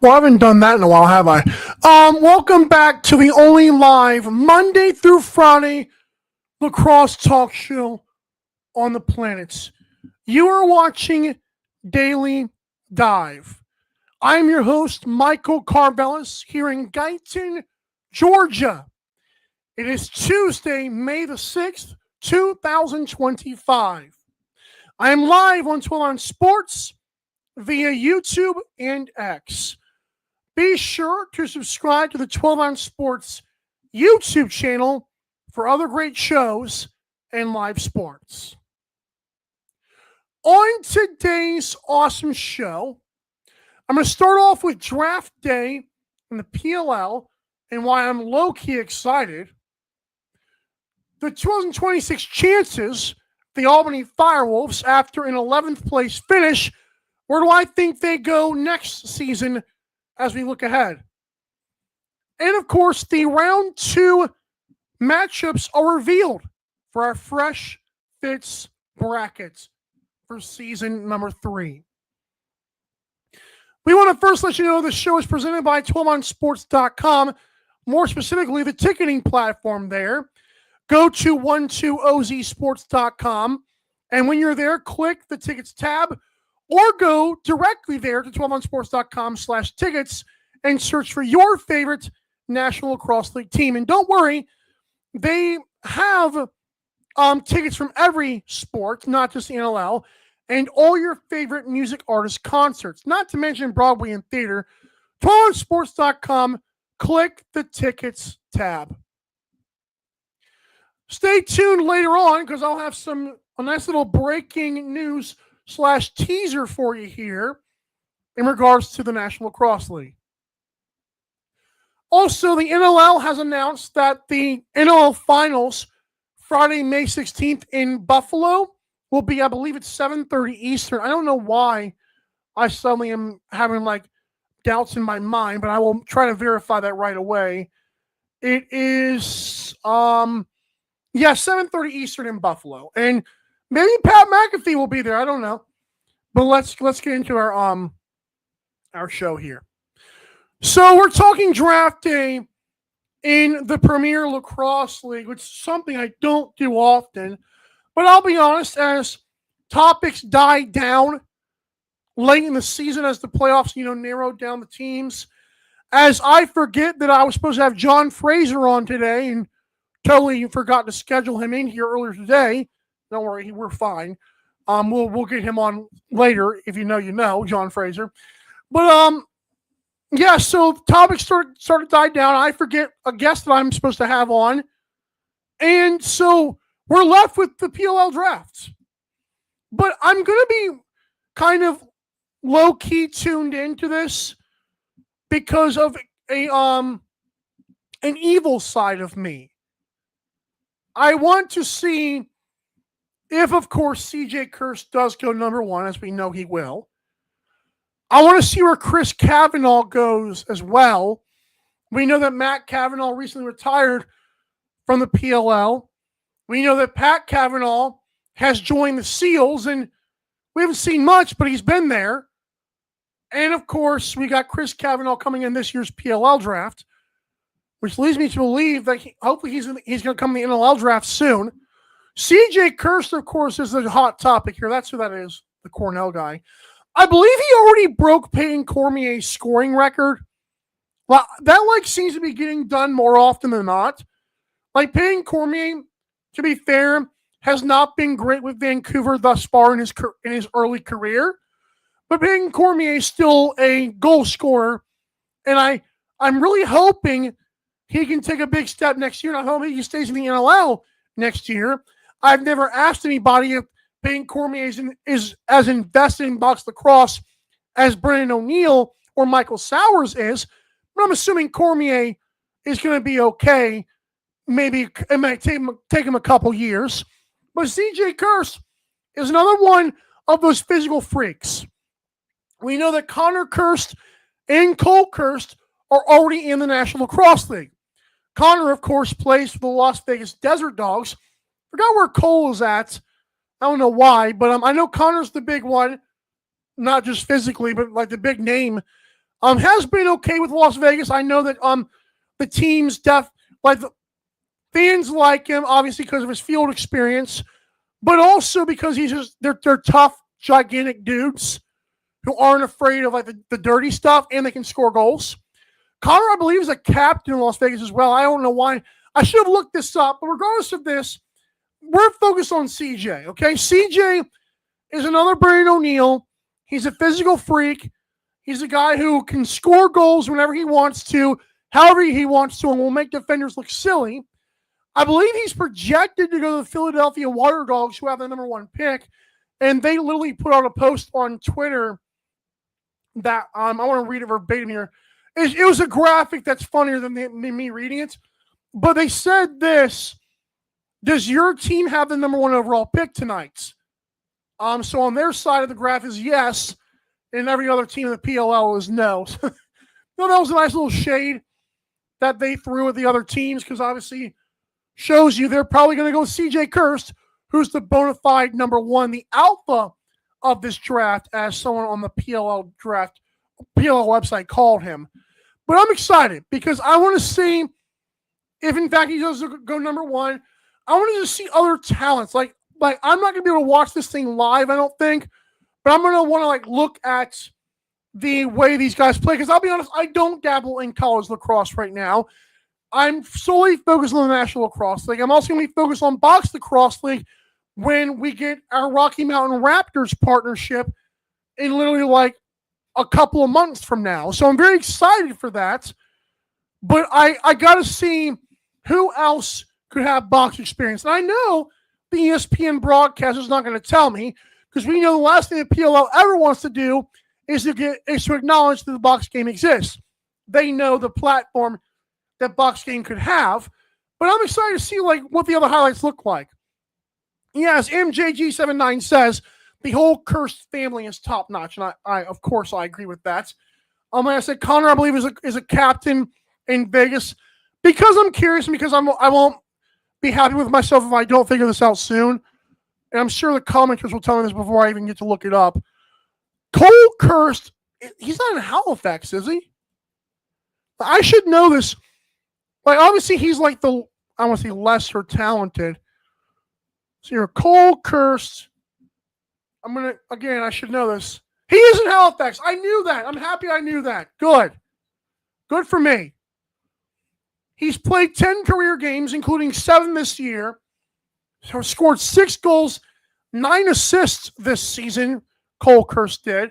Well, I haven't done that in a while, have I? Welcome back to the only live Monday through Friday lacrosse talk show on the planet. You are watching Daily Dive. I'm your host, Michael Carvelis, here in Guyton, Georgia. It is Tuesday, May the 6th, 2025. I am live on 12 on Sports via YouTube and X. Be sure to subscribe to the 12 on Sports YouTube channel for other great shows and live sports. On today's awesome show, I'm going to start off with draft day in the PLL and why I'm low-key excited. The 2026 chances, the Albany FireWolves, after an 11th place finish, where do I think they go next season as we look ahead? And of course, the round 2 matchups are revealed for our Fresh Fits brackets for season number 3. We want to first let you know the show is presented by 12onsports.com, more specifically the ticketing platform there. Go to 12ozsports.com, and when you're there, click the tickets tab or go directly there to 12onsports.com/tickets and search for your favorite National Lacrosse League team. And don't worry, they have tickets from every sport, not just the NLL, and all your favorite music artist concerts, not to mention Broadway and theater. 12onsports.com, click the tickets tab. Stay tuned later on because I'll have a nice little breaking news / teaser for you here in regards to the National Lacrosse League. Also, the NLL has announced that the NLL Finals, Friday, May 16th in Buffalo, will be, I believe it's 7:30 Eastern. I don't know why I suddenly am having doubts in my mind, but I will try to verify that right away. It is 7:30 Eastern in Buffalo. And maybe Pat McAfee will be there. I don't know. But let's get into our show here. So we're talking draft day in the Premier Lacrosse League, which is something I don't do often. But I'll be honest, as topics die down late in the season, as the playoffs, narrowed down the teams, as I forget that I was supposed to have John Fraser on today and totally forgot to schedule him in here earlier today. Don't worry, we're fine. We'll get him on later if you know John Fraser. But so topics started to die down. I forget a guest that I'm supposed to have on, and so we're left with the PLL drafts. But I'm going to be kind of low key tuned into this because of an evil side of me. I want to see if, of course, CJ Kirst does go number 1, as we know he will. I want to see where Chris Cavanaugh goes as well. We know that Matt Cavanaugh recently retired from the PLL. We know that Pat Cavanaugh has joined the Seals, and we haven't seen much, but he's been there. And, of course, we got Chris Cavanaugh coming in this year's PLL draft, which leads me to believe that hopefully he's going to come in the NLL draft soon. CJ Kirst, of course, is the hot topic here. That's who that is, the Cornell guy. I believe he already broke Peyton Cormier's scoring record. Well, that seems to be getting done more often than not. Peyton Cormier, to be fair, has not been great with Vancouver thus far in his early career. But Peyton Cormier is still a goal scorer, and I'm really hoping he can take a big step next year. And I hope he stays in the NLL next year. I've never asked anybody if Peyton Cormier is as invested in box lacrosse as Brennan O'Neill or Michael Sowers is, but I'm assuming Cormier is going to be okay. Maybe it might take him a couple years. But CJ Kirst is another one of those physical freaks. We know that Connor Kirst and Cole Kirst are already in the National Lacrosse League. Connor, of course, plays for the Las Vegas Desert Dogs. Forgot where Cole is at. I don't know why, but I know Connor's the big one, not just physically, but the big name Has been okay with Las Vegas. I know that the team's like the fans like him, obviously because of his field experience, but also because they're tough, gigantic dudes who aren't afraid of like the dirty stuff, and they can score goals. Connor, I believe, is a captain in Las Vegas as well. I don't know why. I should have looked this up, but regardless of this, we're focused on CJ, okay? CJ is another Brandon O'Neill. He's a physical freak. He's a guy who can score goals whenever he wants to, however he wants to, and will make defenders look silly. I believe he's projected to go to the Philadelphia Water Dogs, who have the number 1 pick, and they literally put out a post on Twitter that I want to read it verbatim here. It was a graphic that's funnier than me reading it, but they said this: does your team have the number 1 overall pick tonight? So on their side of the graph is yes, and every other team in the PLL is no. No, that was a nice little shade that they threw at the other teams, because obviously shows you they're probably going to go with CJ Kirst, who's the bona fide number 1, the alpha of this draft, as someone on the PLL website called him. But I'm excited because I want to see if, in fact, he does go number 1. I want to just see other talents. Like I'm not going to be able to watch this thing live, I don't think, but I'm going to want to look at the way these guys play, because I'll be honest, I don't dabble in college lacrosse right now. I'm solely focused on the National Lacrosse League. I'm also going to be focused on Box Lacrosse League when we get our Rocky Mountain Raptors partnership in literally a couple of months from now. So I'm very excited for that. But I got to see who else could have box experience. And I know the ESPN broadcaster is not going to tell me, because we know the last thing the PLL ever wants to do is to acknowledge that the box game exists. They know the platform that box game could have. But I'm excited to see what the other highlights look like. Yes, MJG79 says the whole Kirst family is top notch, and I of course I agree with that. Like I said, Connor, I believe, is a captain in Vegas, because I'm curious, and because I won't be happy with myself if I don't figure this out soon. And I'm sure the commenters will tell me this before I even get to look it up. Cole Kirst, he's not in Halifax, is he? I should know this. Obviously, he's I want to say lesser talented. So you're Cole Kirst. I should know this. He is in Halifax. I knew that. I'm happy I knew that. Good. Good for me. He's played 10 career games, including 7 this year. So scored 6 goals, 9 assists this season. Cole Kirst did.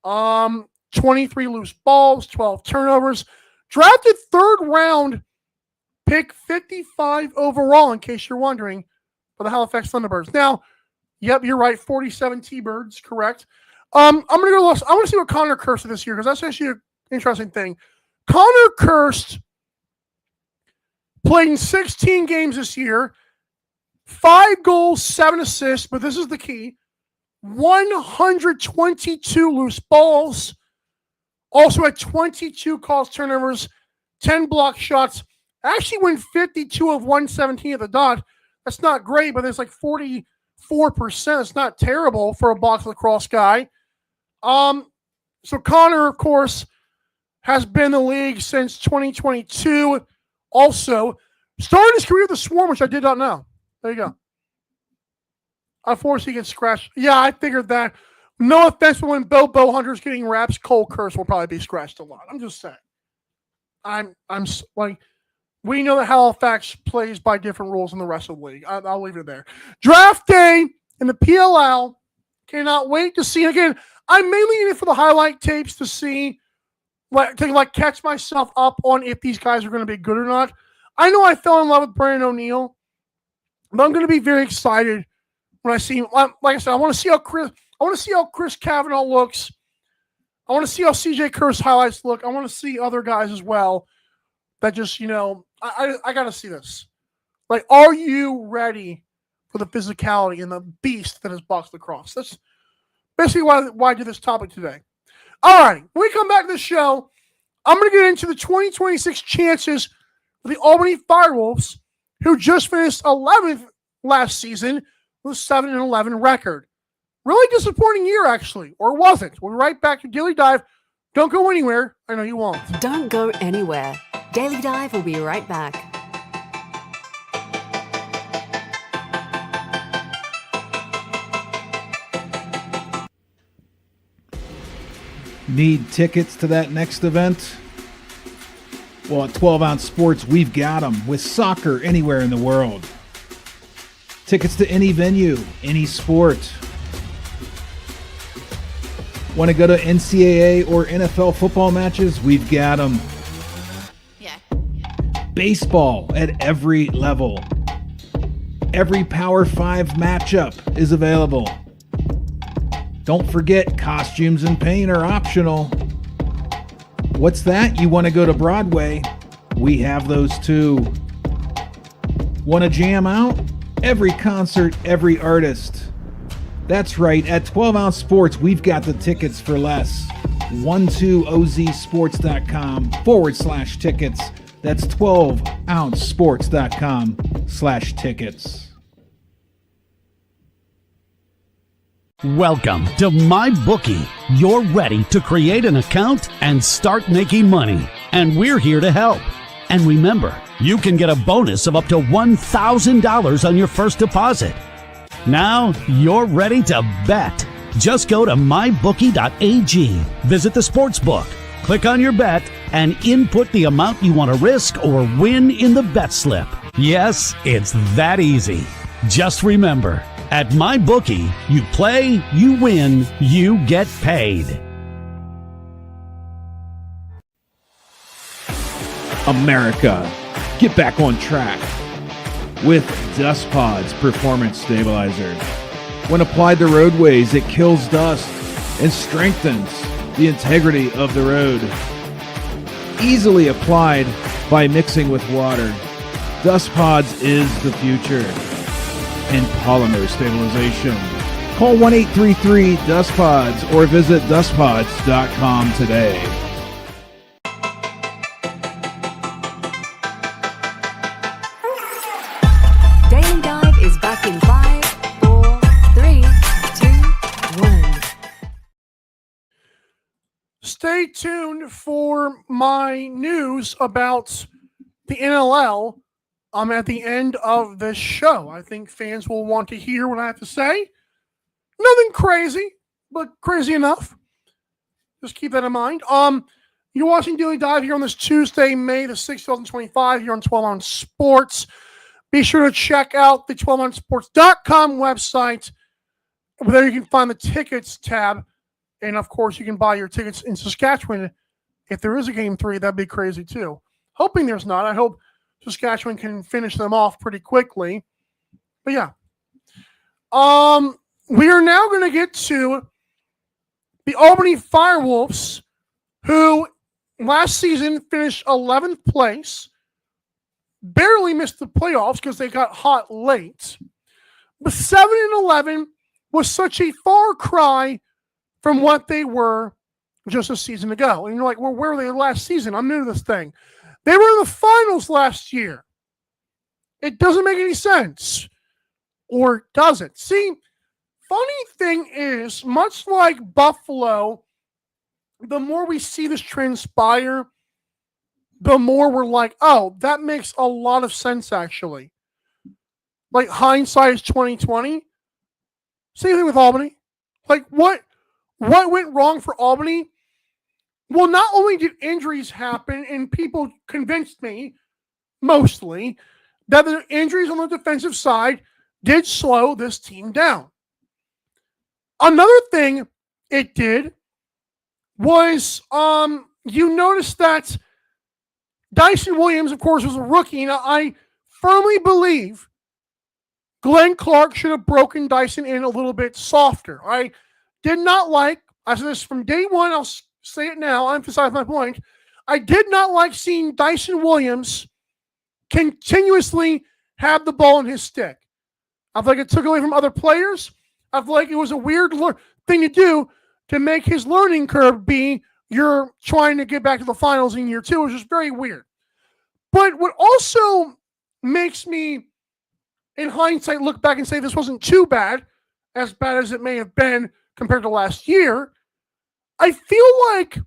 23 loose balls, 12 turnovers. Drafted 3rd round, pick 55 overall, in case you're wondering, for the Halifax Thunderbirds. Now, yep, you're right. 47 T-Birds, correct. I'm gonna go. I want to see what Connor Kirst did this year, because that's actually an interesting thing. Connor Kirst played in 16 games this year, 5 goals, 7 assists, but this is the key: 122 loose balls. Also had 22 calls, turnovers, 10 block shots. Actually went 52 of 117 at the dot. That's not great, but it's 44%. It's not terrible for a box lacrosse guy. So Connor, of course, has been in the league since 2022. Also, started his career with the Swarm, which I did not know. There you go. Unfortunately, he gets scratched. Yeah, I figured that. No offense, but when Bo Hunter's getting raps, Cole Kirst will probably be scratched a lot. I'm just saying. We know that Halifax plays by different rules than the rest of the league. I'll leave it there. Draft day in the PLL. Cannot wait to see. Again, I'm mainly in it for the highlight tapes to see, to catch myself up on if these guys are going to be good or not. I know I fell in love with Brandon O'Neill, but I'm going to be very excited when I see him. Like I said, I want to see how Chris Cavanaugh looks. I want to see how CJ Kirst highlights look. I want to see other guys as well. That just, I got to see this. Are you ready for the physicality and the beast that is box lacrosse? That's basically why I did this topic today. All right, when we come back to the show, I'm going to get into the 2026 chances for the Albany FireWolves, who just finished 11th last season with a 7-11 record. Really disappointing year, actually, or was it? We'll be right back to Daily Dive Don't go anywhere. I know you won't. Don't go anywhere. Daily Dive will be right back. Need tickets to that next event? Well, at 12 Ounce Sports, we've got them with soccer anywhere in the world. Tickets to any venue, any sport. Want to go to NCAA or NFL football matches? We've got them. Yeah. Baseball at every level. Every Power 5 matchup is available. Don't forget, costumes and paint are optional. What's that? You want to go to Broadway? We have those too. Want to jam out? Every concert, every artist. That's right, at 12 Ounce Sports, we've got the tickets for less. 12ozsports.com/tickets. That's 12ouncesports.com/tickets. Welcome to MyBookie. You're ready to create an account and start making money. And we're here to help. And remember, you can get a bonus of up to $1,000 on your first deposit. Now you're ready to bet. Just go to mybookie.ag, visit the sportsbook, click on your bet, and input the amount you want to risk or win in the bet slip. Yes, it's that easy. Just remember, at MyBookie, you play, you win, you get paid. America, get back on track with Dust Pods Performance Stabilizer. When applied to roadways, it kills dust and strengthens the integrity of the road. Easily applied by mixing with water. Dust Pods is the future in polymer stabilization. Call 1-833-DUST-PODS or visit dustpods.com today. Daily Dive is back in 5, 4, 3, 2, 1. Stay tuned for my news about the NLL at the end of this show. I think fans will want to hear what I have to say. Nothing crazy, but crazy enough. Just keep that in mind. You're watching Daily Dive here on this Tuesday, May the 6th, 2025, here on 12 Ounce Sports. Be sure to check out the 12ouncesports.com website. There you can find the tickets tab. And, of course, you can buy your tickets in Saskatchewan. If there is a Game 3, that'd be crazy, too. Hoping there's not. I hope Saskatchewan can finish them off pretty quickly. But, yeah. We are now going to get to the Albany FireWolves, who last season finished 11th place. Barely missed the playoffs because they got hot late. But 7-11 was such a far cry from what they were just a season ago. And you're like, well, where were they last season? I'm new to this thing. They were in the finals last year. It doesn't make any sense. Or does it? See, funny thing is, much like Buffalo, the more we see this transpire, the more we're like, oh, that makes a lot of sense, actually. Like, hindsight is 2020. Same thing with Albany. Like, what went wrong for Albany? Well, not only did injuries happen, and people convinced me, mostly, that the injuries on the defensive side did slow this team down. Another thing it did was, you notice that Dyson Williams, of course, was a rookie. Now, I firmly believe Glenn Clark should have broken Dyson in a little bit softer. I did not like, I said this from day one, I'll say it now, I'll emphasize my point. I did not like seeing Dyson Williams continuously have the ball in his stick. I feel like it took away from other players. I feel like it was a weird thing to do to make his learning curve be you're trying to get back to the finals in year two. It was just very weird. But what also makes me, in hindsight, look back and say this wasn't too bad as it may have been compared to last year, I feel like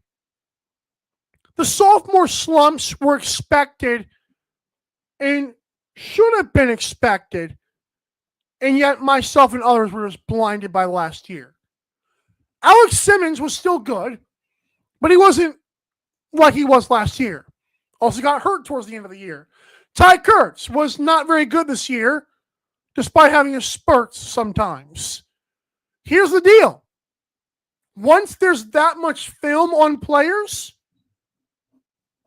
The sophomore slumps were expected and should have been expected, and yet myself and others were just blinded by last year. Alex Simmons was still good, but he wasn't like he was last year. Also got hurt towards the end of the year. Ty Kurtz was not very good this year, despite having his spurts sometimes. Here's the deal. Once there's that much film on players,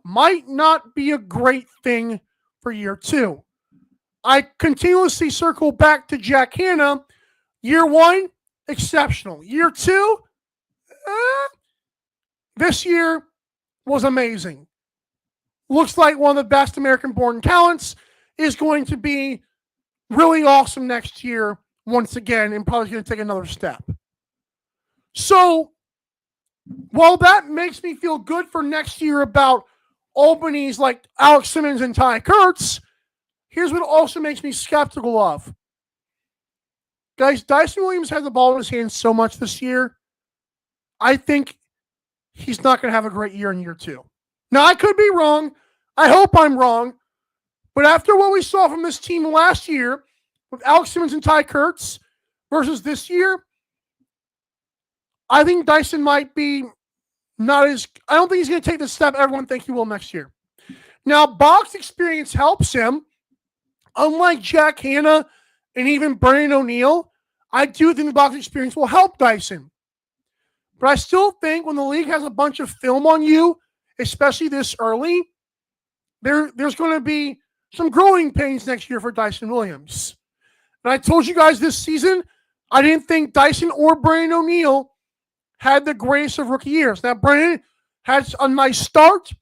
might not be a great thing for year two. I continuously circle back to Jack Hanna. Year one, exceptional. Year two, this year was amazing. Looks like one of the best American-born talents, is going to be really awesome next year once again, and probably going to take another step. So, while that makes me feel good for next year about Albany's like Alex Simmons and Ty Kurtz, here's what also makes me skeptical of. Guys, Dyson Williams has the ball in his hands so much this year. I think he's not going to have a great year in year two. Now, I could be wrong. I hope I'm wrong. But after what we saw from this team last year with Alex Simmons and Ty Kurtz versus this year, I think Dyson might be not as... I don't think he's going to take the step everyone thinks he will next year. Now, box experience helps him. Unlike Jack Hanna and even Brandon O'Neill, I do think the box experience will help Dyson. But I still think when the league has a bunch of film on you, especially this early, there's going to be some growing pains next year for Dyson Williams. And I told you guys this season, I didn't think Dyson or Brandon O'Neill had the greatest of rookie years. Now, Brandon had a nice start.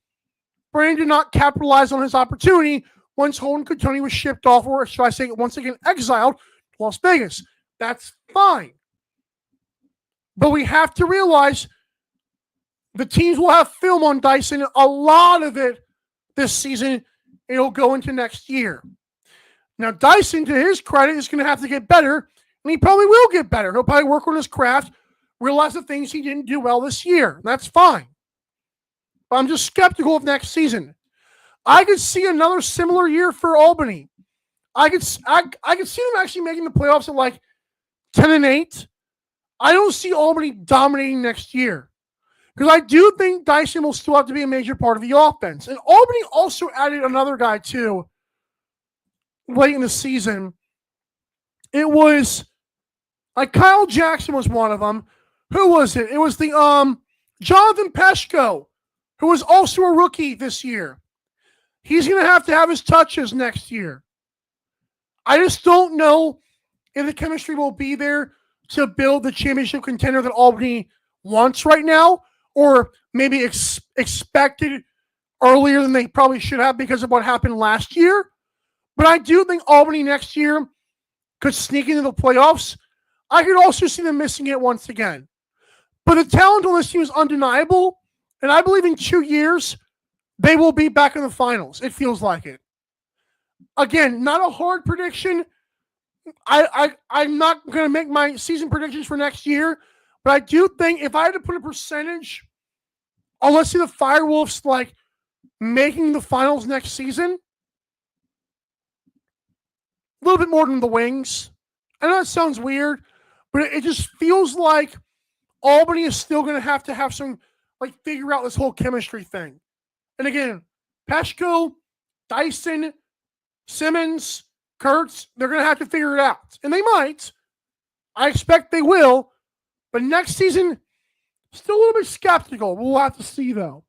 Brandon did not capitalize on his opportunity once Holden Coutinho was shipped off, or should I say, once again, exiled to Las Vegas. That's fine. But we have to realize the teams will have film on Dyson, a lot of it this season. It'll go into next year. Now, Dyson, to his credit, is going to have to get better, and he probably will get better. He'll probably work on his craft, realize the things he didn't do well this year. That's fine. But I'm just skeptical of next season. I could see another similar year for Albany. I could see them actually making the playoffs at like 10-8. I don't see Albany dominating next year, because I do think Dyson will still have to be a major part of the offense. And Albany also added another guy too late in the season. It was like Kyle Jackson was one of them. Who was it? It was the Jonathan Peshko, who was also a rookie this year. He's going to have his touches next year. I just don't know if the chemistry will be there to build the championship contender that Albany wants right now, or maybe expected earlier than they probably should have because of what happened last year. But I do think Albany next year could sneak into the playoffs. I could also see them missing it once again. But the talent on this team is undeniable, and I believe in 2 years, they will be back in the finals. It feels like it. Again, not a hard prediction. I'm not going to make my season predictions for next year, but I do think if I had to put a percentage, let's see the FireWolves like making the finals next season, a little bit more than the Wings. I know that sounds weird, but it just feels like Albany is still going to have some, like, figure out this whole chemistry thing. And again, Peshko, Dyson, Simmons, Kurtz, they're going to have to figure it out. And they might. I expect they will. But next season, still a little bit skeptical. We'll have to see, though.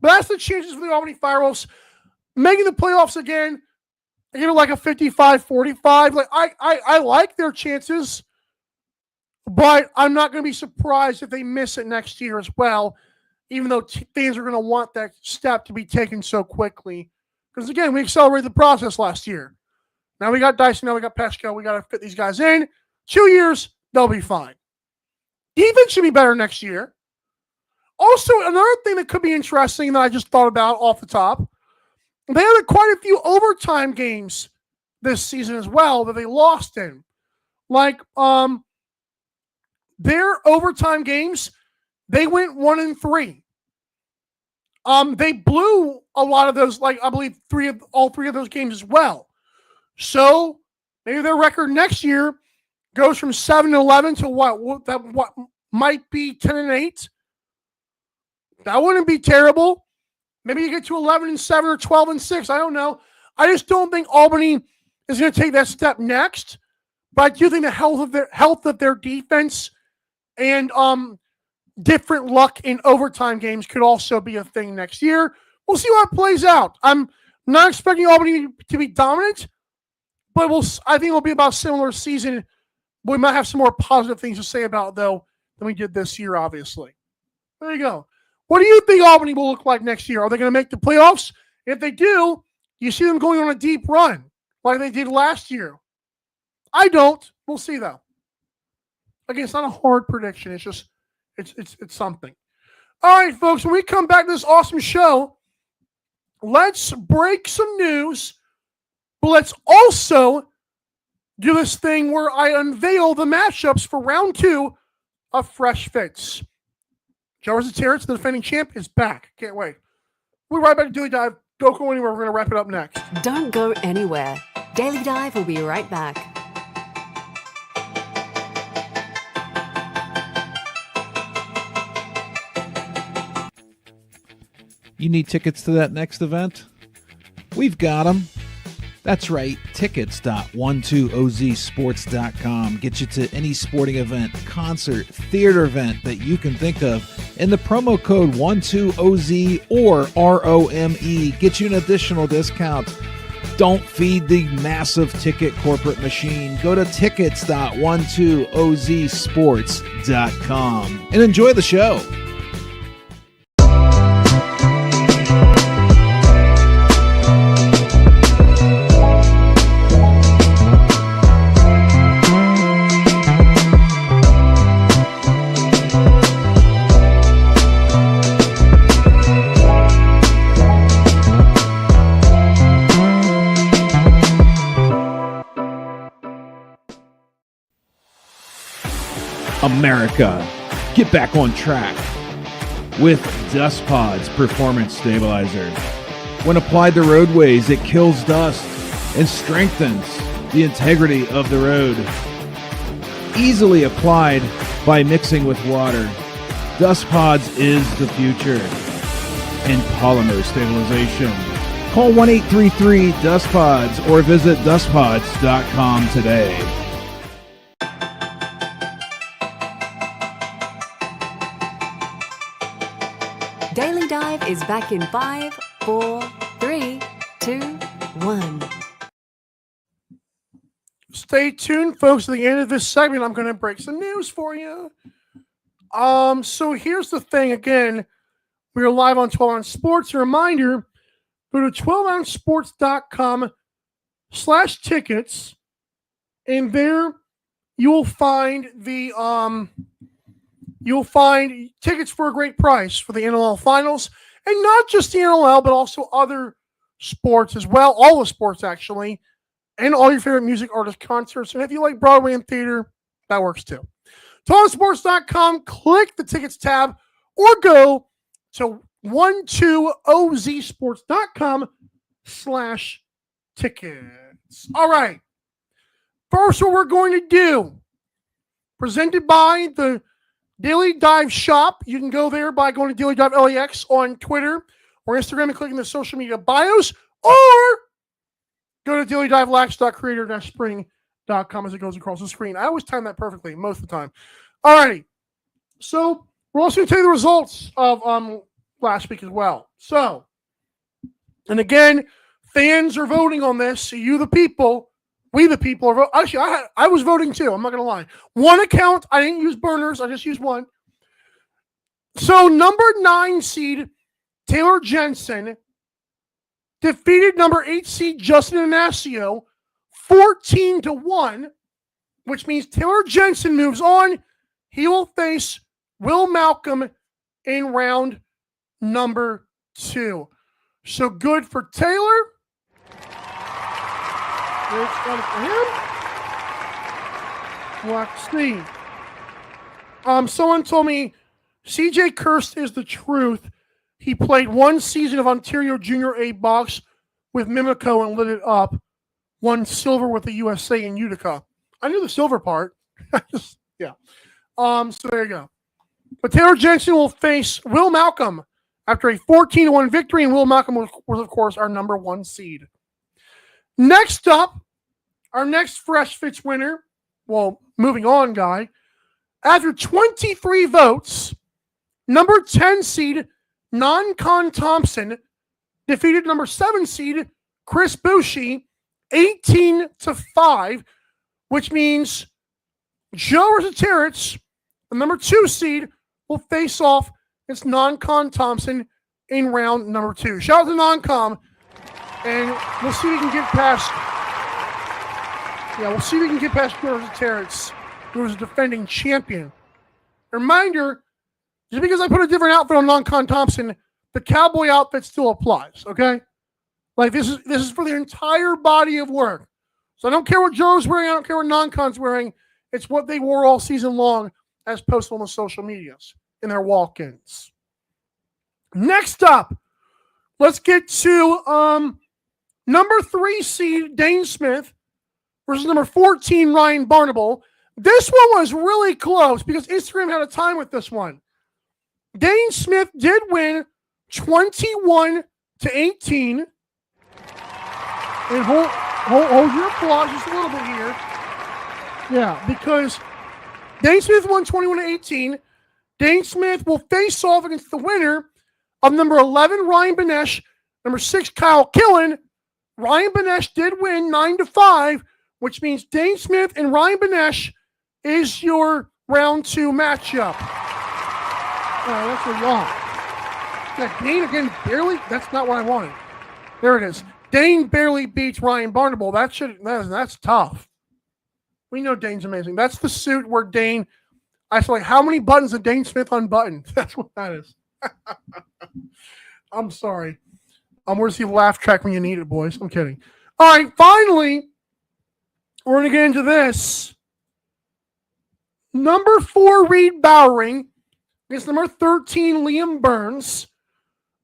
But that's the chances for the Albany FireWolves. Making the playoffs again, I give it like a 55-45. Like, I like their chances, but I'm not going to be surprised if they miss it next year as well, even though fans are going to want that step to be taken so quickly. Because, again, we accelerated the process last year. Now we got Dyson, now we got Peshko. We got to fit these guys in. 2 years, they'll be fine. Defense should be better next year. Also, another thing that could be interesting that I just thought about off the top, they had quite a few overtime games this season as well that they lost in. Like, their overtime games, they went 1-3. They blew a lot of those, like I believe all three of those games as well. So maybe their record next year goes from 7-11 to what might be 10-8. That wouldn't be terrible. Maybe you get to 11-7 or 12-6. I don't know. I just don't think Albany is going to take that step next. But I do think the health of their defense and different luck in overtime games could also be a thing next year. We'll see how it plays out. I'm not expecting Albany to be dominant, but I think it'll be about a similar season. We might have some more positive things to say about, though, than we did this year, obviously. There you go. What do you think Albany will look like next year? Are they going to make the playoffs? If they do, you see them going on a deep run like they did last year. I don't. We'll see, though. Again, it's not a hard prediction. It's just it's something. All right, folks, when we come back to this awesome show, let's break some news, but let's also do this thing where I unveil the matchups for round 2 of Fresh Fits. Joe vs. Terrence, the defending champ, is back. Can't wait. We'll be right back to Daily Dive. Don't go anywhere. We're going to wrap it up next. Don't go anywhere. Daily Dive will be right back. You need tickets to that next event? We've got them. That's right, tickets.12ozsports.com. Get you to any sporting event, concert, theater event that you can think of. And the promo code 12OZ or ROME gets you an additional discount. Don't feed the massive ticket corporate machine. Go to tickets.12ozsports.com and enjoy the show. America, get back on track with Dust Pod's Performance Stabilizer. When applied to roadways, it kills dust and strengthens the integrity of the road. Easily applied by mixing with water, Dust Pods is the future in polymer stabilization. Call 1-833-DUST-PODS or visit dustpods.com today. Daily Dive is back in 5, 4, 3, 2, 1. Stay tuned, folks. At the end of this segment, I'm going to break some news for you. So here's the thing. Again, we are live on 12-Ounce Sports. A reminder, go to 12ouncesports.com/tickets, and there you'll find tickets for a great price for the NLL finals, and not just the NLL, but also other sports as well. All the sports, actually, and all your favorite music artist concerts. And if you like Broadway and theater, that works too. TalkSports.com, click the tickets tab, or go to 12ozsports.com/tickets. All right. First, what we're going to do, presented by the Daily Dive shop. You can go there by going to Daily Dive LAX on Twitter or Instagram and clicking the social media bios, or go to dailydivelacks.creator-spring.com as it goes across the screen. I always time that perfectly most of the time. All righty. So we're also going to tell you the results of last week as well. So, and again, fans are voting on this. You, the people, we, the people, are voting. Actually, I was voting too. I'm not going to lie. One account, I didn't use burners. I just used one. So, number 9 seed Taylor Jensen defeated number 8 seed Justin Inacio 14-1, which means Taylor Jensen moves on. He will face Will Malcolm in round number 2. So good for Taylor. It's fun for him. Let's see. Someone told me CJ Kirst is the truth. He played one season of Ontario Junior A box with Mimico and lit it up. Won silver with the USA in Utica. I knew the silver part. Yeah. So there you go. But Taylor Jensen will face Will Malcolm after a 14-1 victory, and Will Malcolm was, of course, our number 1 seed. Next up, our next Fresh Fits winner, well, moving on, guy. After 23 votes, number 10 seed Non-Con Thompson defeated number 7 seed Chris Bushi 18-5, which means Joe Rosatierrich, the number 2 seed, will face off against Non-Con Thompson in round number 2. Shout out to Non-Com, and we'll see if we can get past. Yeah, we'll see if we can get past Joe Rosatierrich, who was a defending champion. Reminder: just because I put a different outfit on Non-Con Thompson, the cowboy outfit still applies. Okay, like this is for the entire body of work. So I don't care what Joe's wearing. I don't care what Non-Con's wearing. It's what they wore all season long, as posted on the social medias in their walk-ins. Next up, let's get to number 3 seed Dane Smith versus number 14 Ryan Barnable. This one was really close because Instagram had a time with this one. Dane Smith did win 21-18. And hold your applause just a little bit here. Yeah, because Dane Smith won 21-18. Dane Smith will face off against the winner of number 11, Ryan Benesh, number 6, Kyle Killen. Ryan Benesh did win 9-5, which means Dane Smith and Ryan Benesh is your round 2 matchup. Oh, that's what you want. Yeah, Dane again barely. That's not what I wanted. There it is. Dane barely beats Ryan Barnable. That's tough. We know Dane's amazing. That's the suit where Dane. I feel like, how many buttons did Dane Smith unbutton? That's what that is. I'm sorry. Where's the laugh track when you need it, boys? I'm kidding. All right, finally, we're going to get into this. Number 4, Reed Bowering against number 13, Liam Burns.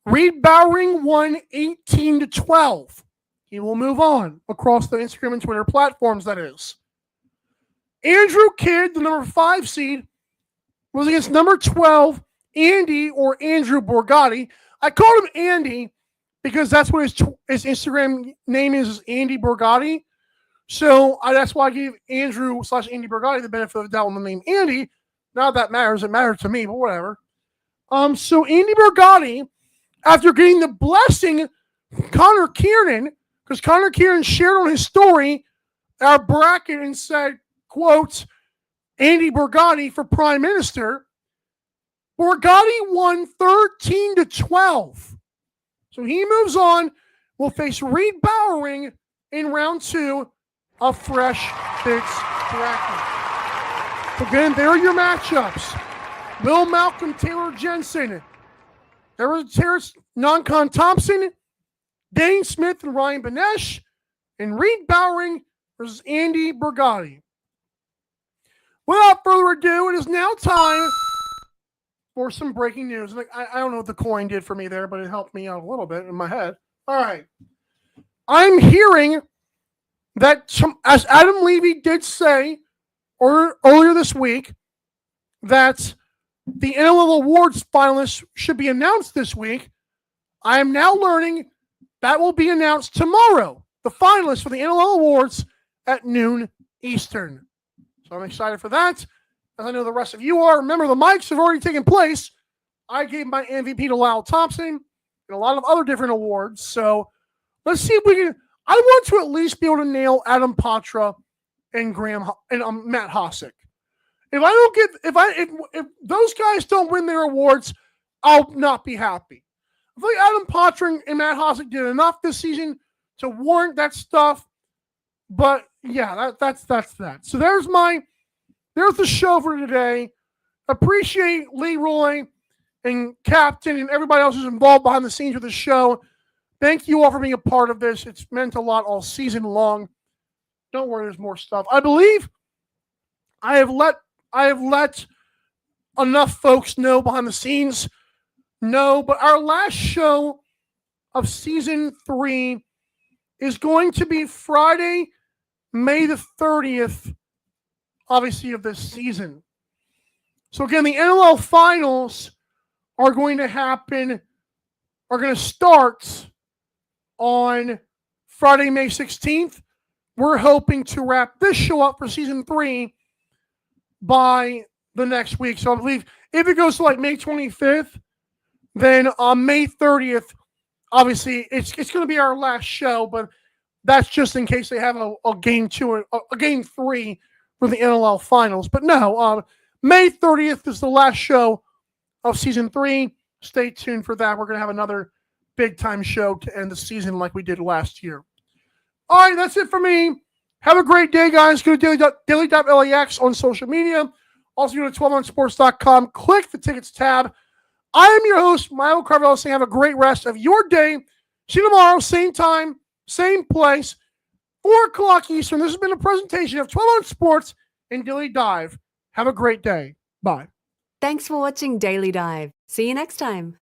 Reed Bowering won 18-12. He will move on across the Instagram and Twitter platforms, that is. Andrew Kidd, the number 5 seed, was against number 12, Andy, or Andrew Borgatti. I called him Andy because that's what his Instagram name is Andy Borgatti. So that's why I gave Andrew/Andy Borgatti the benefit of the doubt on the name Andy. Not that matters. It matters to me, but whatever. So Andy Borgatti, after getting the blessing from Connor Kiernan, because Connor Kiernan shared on his story our bracket and said, quote, Andy Borgatti for Prime Minister. Borgatti won 13-12. So he moves on. Will face Reed Bowering in round 2 of Fresh Fits bracket. Again, there are your matchups. Will Malcolm, Taylor Jensen. Terrace, Non-Con Thompson. Dane Smith and Ryan Benesh. And Reed Bowering versus Andy Borgatti. Without further ado, it is now time for some breaking news. Like, I don't know what the coin did for me there, but it helped me out a little bit in my head. All right. I'm hearing that, as Adam Levy did say earlier this week, that the NLL Awards finalists should be announced this week. I am now learning that will be announced tomorrow, the finalists for the NLL Awards at noon Eastern. So I'm excited for that, as I know the rest of you are. Remember, the mics have already taken place. I gave my MVP to Lyle Thompson and a lot of other different awards. So let's see if we can. I want to at least be able to nail Adam Patra and Matt Hossack. If I don't get, if those guys don't win their awards, I'll not be happy. I feel like Adam Patra and Matt Hossack did enough this season to warrant that stuff. But yeah, that's that. So there's the show for today. Appreciate Leroy and Captain and everybody else who's involved behind the scenes with the show. Thank you all for being a part of this. It's meant a lot all season long. Don't worry, there's more stuff. I believe I have let enough folks know behind the scenes No, but our last show of season 3 is going to be Friday, May the 30th, obviously, of this season. So again, the NLL finals are going to start on Friday, May 16th. We're hoping to wrap this show up for season 3 by the next week. So I believe if it goes to like May 25th, then on May 30th, obviously it's going to be our last show, but that's just in case they have a game 2, a game 3 for the NLL finals. But no, May 30th is the last show of season 3. Stay tuned for that. We're going to have another big time show to end the season like we did last year. All right, that's it for me. Have a great day, guys. Go to daily.lax on social media. Also, go to 12onsports.com. Click the tickets tab. I am your host, Milo Carvalho, saying have a great rest of your day. See you tomorrow, same time, same place, 4 o'clock Eastern. This has been a presentation of 12 on Sports and Daily Dive. Have a great day. Bye. Thanks for watching Daily Dive. See you next time.